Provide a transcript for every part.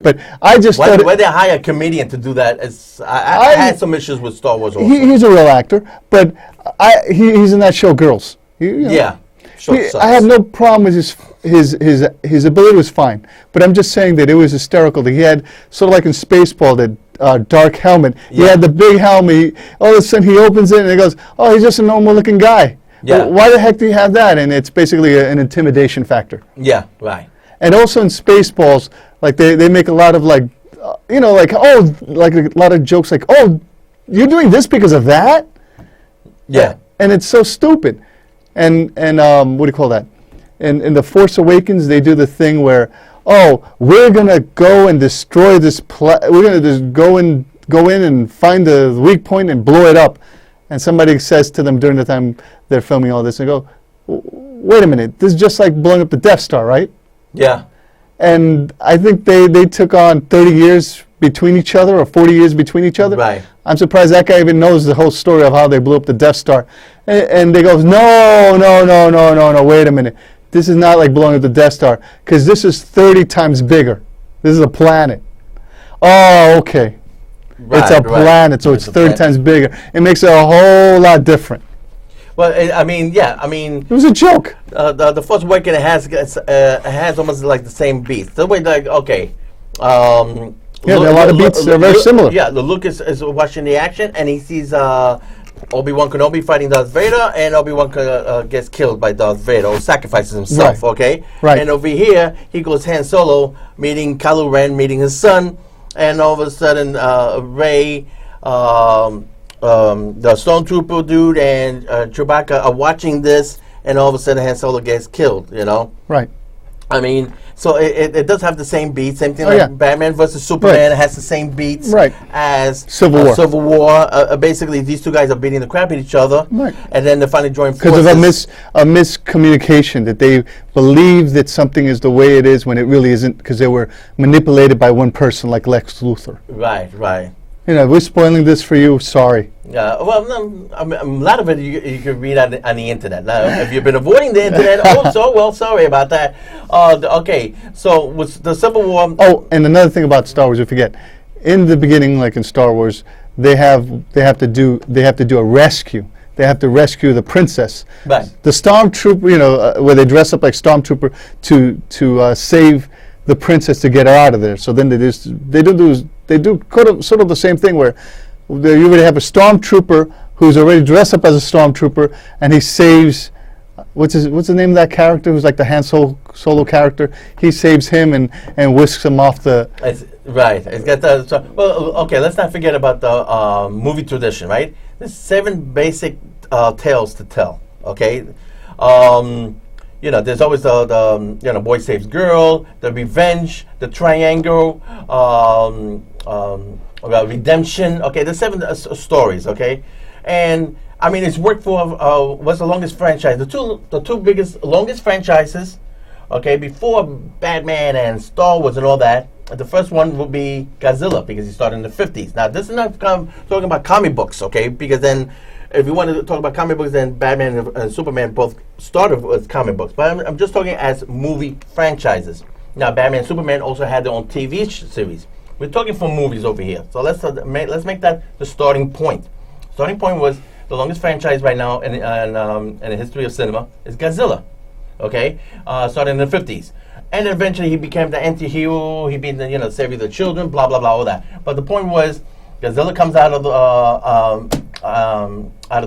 But I just thought why they hire a comedian to do that? I had some issues with Star Wars. Also. He's a real actor, but he's in that show Girls. Yeah. I have no problem with his ability was fine, but I'm just saying that it was hysterical that he had sort of like in Spaceball that dark helmet. Yeah. He had the big helmet. All of a sudden he opens it and he goes, "Oh, he's just a normal looking guy." Yeah. Well, why the heck do you have that? And it's basically an intimidation factor. Yeah. Right. And also in Spaceballs, like they make a lot of like, like a lot of jokes like, "Oh, you're doing this because of that?" Yeah. And it's so stupid. And what do you call that? In The Force Awakens, they do the thing where, we're gonna go and destroy this. We're gonna just go in and find the weak point and blow it up. And somebody says to them during the time they're filming all this, and go, "Wait a minute, this is just like blowing up the Death Star, right?" Yeah. And I think they took on 30 years between each other or 40 years between each other. Right. I'm surprised that guy even knows the whole story of how they blew up the Death Star. And they go, no, wait a minute. This is not like blowing up the Death Star, because this is 30 times bigger. This is a planet. Oh, okay. Right, it's a planet, so it's 30 times bigger. It makes it a whole lot different. Well, it was a joke. The Force Awakens has almost like the same beats. The way, like, okay. There are a lot of beats. They're very similar. Yeah, Luke is watching the action, and he sees Obi-Wan Kenobi fighting Darth Vader, and Obi-Wan gets killed by Darth Vader, or sacrifices himself, okay? Right. And over here, he goes Han Solo, meeting Kylo Ren, meeting his son, and all of a sudden, Rey, the Stormtrooper dude, and Chewbacca are watching this, and all of a sudden, Han Solo gets killed, Right. I mean, so it does have the same beats. Same thing like Batman versus Superman. It has the same beats as Civil War. Civil War. Basically, these two guys are beating the crap at each other, and then they finally join forces. Because of a miscommunication, that they believe that something is the way it is when it really isn't, because they were manipulated by one person like Lex Luthor. Right. We're spoiling this for you. Sorry. Yeah, well, a lot of it you can read on the internet. Now, if you've been avoiding the internet, sorry about that. Okay, so with the Civil War. Oh, and another thing about Star Wars, you forget. In the beginning, like in Star Wars, they have to do a rescue. They have to rescue the princess. Right. The stormtrooper, where they dress up like stormtrooper to save the princess to get her out of there. So then they do sort of the same thing where you already have a stormtrooper who's already dressed up as a stormtrooper, and he saves what's the name of that character who's like the Han Solo character. He saves him and whisks him off the. It's got okay. Let's not forget about the movie tradition, right? There's 7 basic tales to tell. Okay. There's always the boy saves girl, the revenge, the triangle, redemption. Okay, there's 7 stories. Okay, and I mean it's worked for what's the longest franchise? The two longest franchises. Okay, before Batman and Star Wars and all that. The first one will be Godzilla, because he started in the 50s. Now this is not talking about comic books, okay? Because then. If you want to talk about comic books, then Batman and Superman both started with comic books. But I'm just talking as movie franchises. Now, Batman and Superman also had their own TV series. We're talking for movies over here. So let's make that the starting point. Starting point was the longest franchise right now in the history of cinema is Godzilla. Okay, started in the 50s. And eventually he became the anti-hero. He beat the saving the children, blah, blah, blah, all that. But the point was, Godzilla comes out of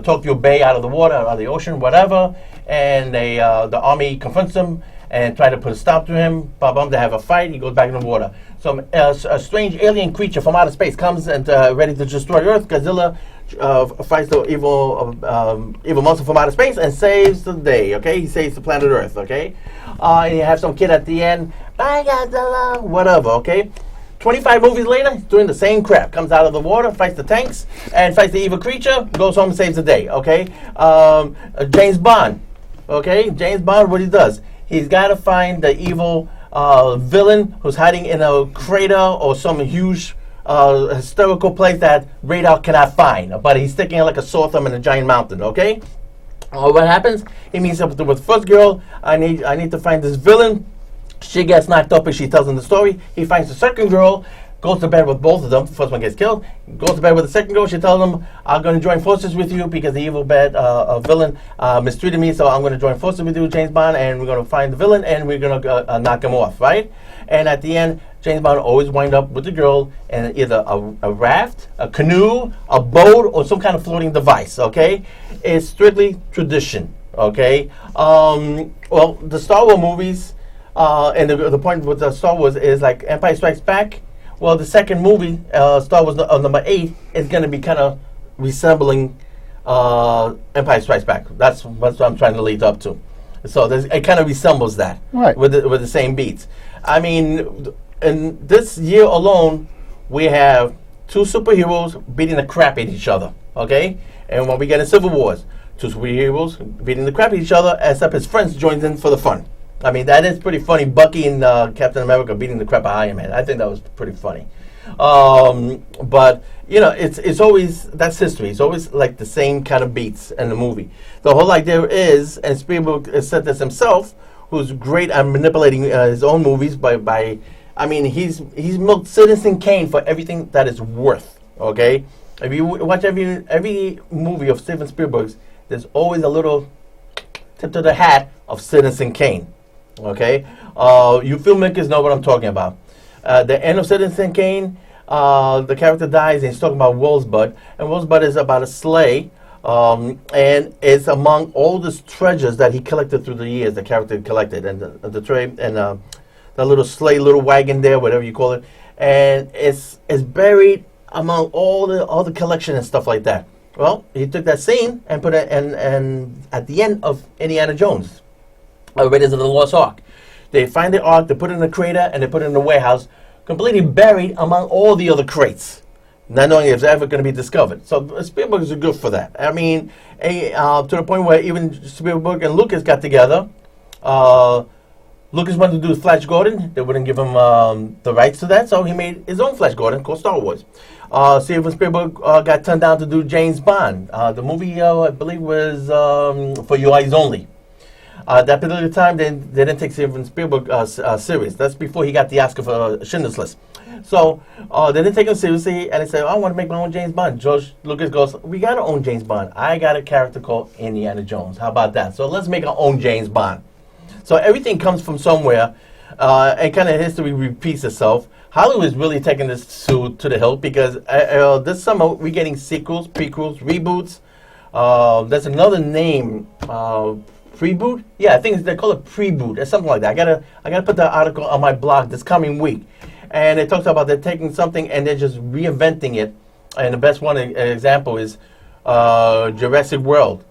Tokyo Bay, out of the water, out of the ocean, whatever, and the army confronts him and try to put a stop to him. They have a fight. He goes back in the water. So a strange alien creature from outer space comes and ready to destroy Earth. Godzilla fights the evil monster from outer space and saves the day. Okay, he saves the planet Earth. Okay, and you have some kid at the end. Bye, Godzilla. Whatever. Okay. 25 movies later, he's doing the same crap. Comes out of the water, fights the tanks, and fights the evil creature, goes home and saves the day, okay? James Bond, okay? James Bond, what he does, he's got to find the evil villain who's hiding in a crater or some huge hysterical place that radar cannot find. But he's sticking like a sore thumb in a giant mountain, okay? What happens? He meets up with the first girl. I need to find this villain. She gets knocked up and she tells him the story. He finds the second girl, goes to bed with both of them. The first one gets killed. Goes to bed with the second girl. She tells him, I'm going to join forces with you because the evil bad villain mistreated me. So I'm going to join forces with you, James Bond, and we're going to find the villain and we're going to knock him off, right? And at the end, James Bond always wind up with the girl and either a raft, a canoe, a boat, or some kind of floating device, okay? It's strictly tradition, okay? Well, the Star Wars movies, and the point with the Star Wars is like Empire Strikes Back. Well, the second movie, Star Wars number 8, is going to be kind of resembling Empire Strikes Back. That's what I'm trying to lead up to. So it kind of resembles that, right, with the same beats. I mean, in this year alone, we have 2 superheroes beating the crap at each other, okay? And when we get in Civil Wars, 2 superheroes beating the crap at each other, except his friends joins in for the fun. I mean, that is pretty funny. Bucky and Captain America beating the crap out of Iron Man. I think that was pretty funny. But, you know, it's always, that's history. It's always like the same kind of beats in the movie. The whole idea is, and Spielberg has said this himself, who's great at manipulating his own movies by I mean, he's milked Citizen Kane for everything that it's worth, okay? If you watch every movie of Steven Spielberg's, there's always a little tip to the hat of Citizen Kane, okay? You filmmakers know what I'm talking about. The end of Citizen Kane, the character dies and he's talking about Rosebud, and Rosebud is about a sleigh, and it's among all the treasures that he collected through the years, the character collected, and the tray, and the little sleigh, little wagon there, whatever you call it, and it's buried among all the collection and stuff like that. Well, he took that scene and put it and at the end of Indiana Jones, Raiders of the Lost Ark. They find the Ark, they put it in a crater, and they put it in a warehouse, completely buried among all the other crates, not knowing if it's ever going to be discovered. So Spielberg is good for that. I mean, to the point where even Spielberg and Lucas got together. Lucas wanted to do Flash Gordon. They wouldn't give him the rights to that, so he made his own Flash Gordon called Star Wars. Steven Spielberg got turned down to do James Bond. The movie, I believe, was For Your Eyes Only. At that particular time, they didn't take Steven Spielberg serious. That's before he got the Oscar for Schindler's List. So they didn't take him seriously, and they said, I want to make my own James Bond. George Lucas goes, we got our own James Bond. I got a character called Indiana Jones. How about that? So let's make our own James Bond. So everything comes from somewhere, and kind of history repeats itself. Hollywood is really taking this to the hilt because this summer we're getting sequels, prequels, reboots. There's another name, Preboot? Yeah, I think they call it Preboot or something like that. I gotta put that article on my blog this coming week, and it talks about they're taking something and they're just reinventing it. And the best one example is Jurassic World,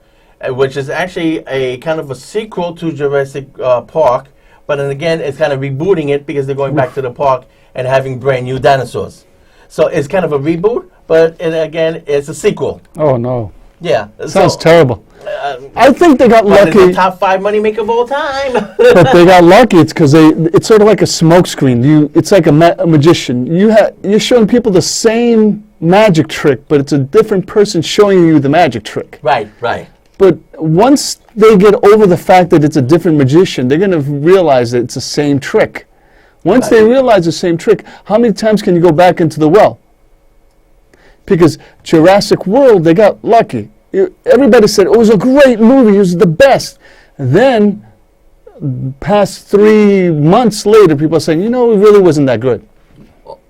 which is actually a kind of a sequel to Jurassic Park, but then again, it's kind of rebooting it because they're going back to the park and having brand new dinosaurs. So it's kind of a reboot, but again, it's a sequel. Oh, no. Yeah. Sounds terrible. I think they got lucky. It's the top 5 moneymaker of all time. But they got lucky. It's because it's sort of like a smokescreen. It's like a magician. You're showing people the same magic trick, but it's a different person showing you the magic trick. Right, right. But once they get over the fact that it's a different magician, they're going to realize that it's the same trick. Once they realize the same trick, how many times can you go back into the well? Because Jurassic World, they got lucky. Everybody said it was a great movie, it was the best. And then, past 3 months later, people are saying, it really wasn't that good.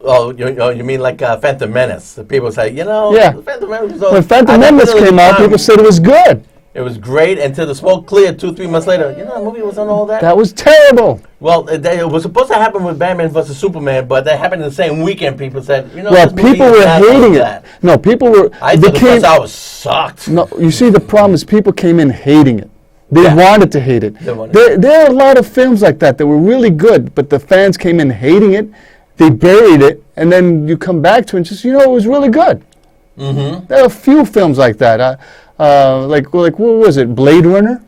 Oh, you mean like Phantom Menace? People say, yeah. Phantom Menace. When Phantom Menace came out, people said it was good. It was great until the smoke cleared 2-3 months later. The movie wasn't all that. That was terrible. Well, it was supposed to happen with Batman vs. Superman, but that happened in the same weekend. People said, well, people were hating it. No, people were. I thought the first hour sucked. No, you see, the problem is people came in hating it. They wanted to hate it. There are a lot of films like that were really good, but the fans came in hating it. They buried it, and then you come back to it and just, it was really good. Mm-hmm. There are a few films like that. Like what was it, Blade Runner?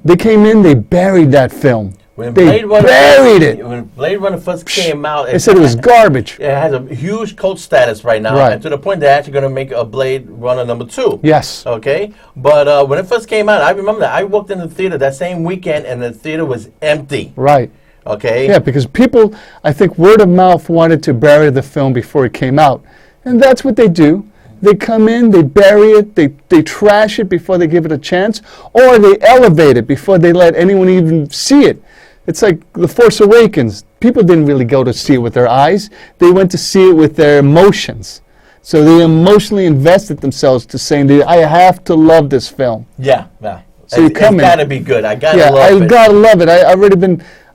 They came in, they buried that film. When Blade Runner first came out, they said it was garbage. It has a huge cult status right now, and to the point they're actually going to make a Blade Runner number 2. Yes. Okay, but when it first came out, I remember that I walked in the theater that same weekend, and the theater was empty. Right. Okay. Yeah, because people, I think word of mouth wanted to bury the film before it came out. And that's what they do. They come in, they bury it, they trash it before they give it a chance, or they elevate it before they let anyone even see it. It's like The Force Awakens. People didn't really go to see it with their eyes. They went to see it with their emotions. So they emotionally invested themselves to saying, I have to love this film. Yeah, yeah. So you come it's in. gotta be good. I gotta Yeah, love it. I gotta love it.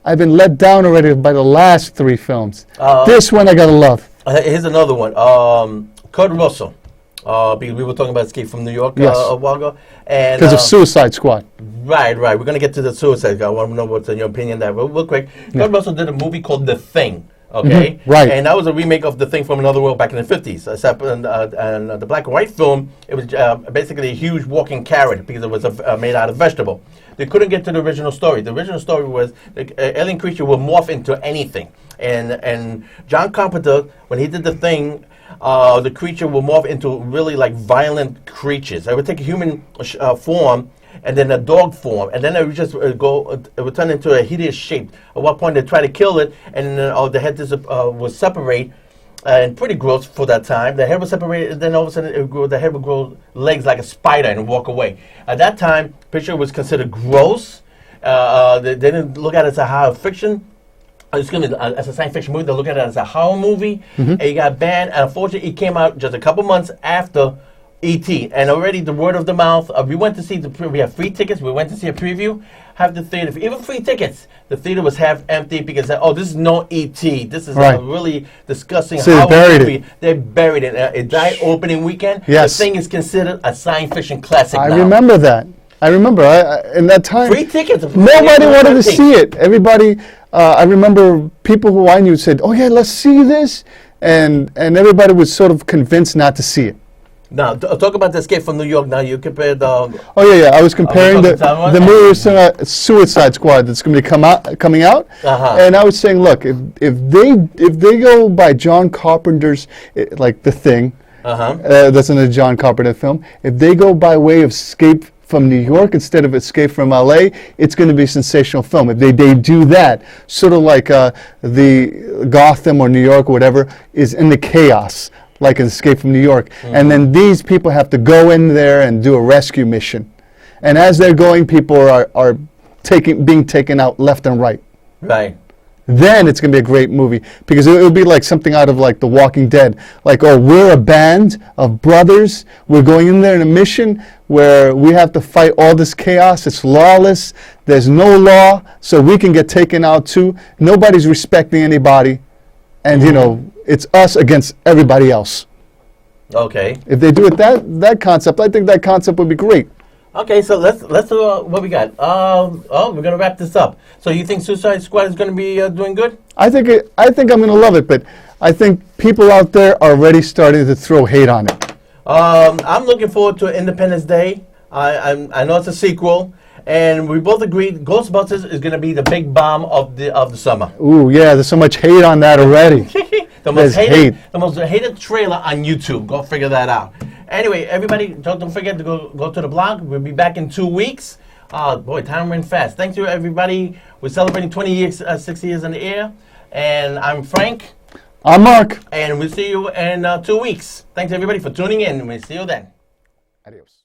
I've been let down already by the last 3 films. This one I gotta love. Here's another one. Kurt Russell. Because we were talking about Escape from New York Yes. a while ago. And Because of Suicide Squad. Right. We're going to get to the Suicide Squad. I want to know what's in your opinion there. Real quick. Kurt Russell did a movie called The Thing. Okay? Right. And that was a remake of The Thing from Another World back in the 50s. Except in the black and white film, it was basically a huge walking carrot because it was made out of vegetable. They couldn't get to the original story. The original story was the alien creature will morph into anything. And John Carpenter, when he did The Thing, the creature will morph into really like violent creatures. It would take a human form and then a dog form, and then it would just it would turn into a hideous shape. At one point they try to kill it, and the head would separate, and pretty gross for that time. The head would separate, and then all of a sudden the head would grow legs like a spider and walk away. At that time, picture was considered gross. They didn't look at it as a horror fiction. Excuse me, as a science fiction movie. They look at it as a horror movie, and it got banned. And unfortunately, it came out just a couple months after E.T. And already the word of the mouth. We went to see we have free tickets. We went to see a preview. Have the theater, even free tickets. The theater was half empty because this is no E.T. This is a really disgusting horror movie. They buried it. It died opening weekend. Yes. The Thing is considered a science fiction classic. I now. remember that. I remember. In that time, Free tickets. nobody wanted to see it. Everybody. I remember people who I knew said, "Oh yeah, let's see this," and everybody was sort of convinced not to see it. Now, talk about the Escape from New York. Now, you compared Oh yeah. I was comparing the movie Suicide Squad that's going to be coming out, and I was saying, look, if they go by John Carpenter's like The Thing, that's in a John Carpenter film. If they go by way of Escape from New York instead of Escape from LA, it's going to be a sensational film. If they do that, sort of like the Gotham or New York or whatever is in the chaos, like an Escape from New York. And then these people have to go in there and do a rescue mission. And as they're going, people are being taken out left and right. Right. Then it's going to be a great movie because it would be like something out of like The Walking Dead. Like, oh, we're a band of brothers. We're going in there in a mission where we have to fight all this chaos. It's lawless. There's no law, so we can get taken out too. Nobody's respecting anybody. And, it's us against everybody else. Okay. If they do it that concept, I think that concept would be great. Okay, so let's do what we got. We're gonna wrap this up. So you think Suicide Squad is gonna be doing good? I think I'm gonna love it, but I think people out there are already starting to throw hate on it. I'm looking forward to Independence Day. I know it's a sequel, and we both agreed Ghostbusters is gonna be the big bomb of the summer. Ooh, yeah, there's so much hate on that already. The most hated trailer on YouTube. Go figure that out. Anyway, everybody, don't forget to go to the blog. We'll be back in 2 weeks. Boy, time went fast. Thank you, everybody. We're celebrating 20 years, 60 years in the air. And I'm Frank. I'm Mark. And we'll see you in 2 weeks. Thanks, everybody, for tuning in. We'll see you then. Adios.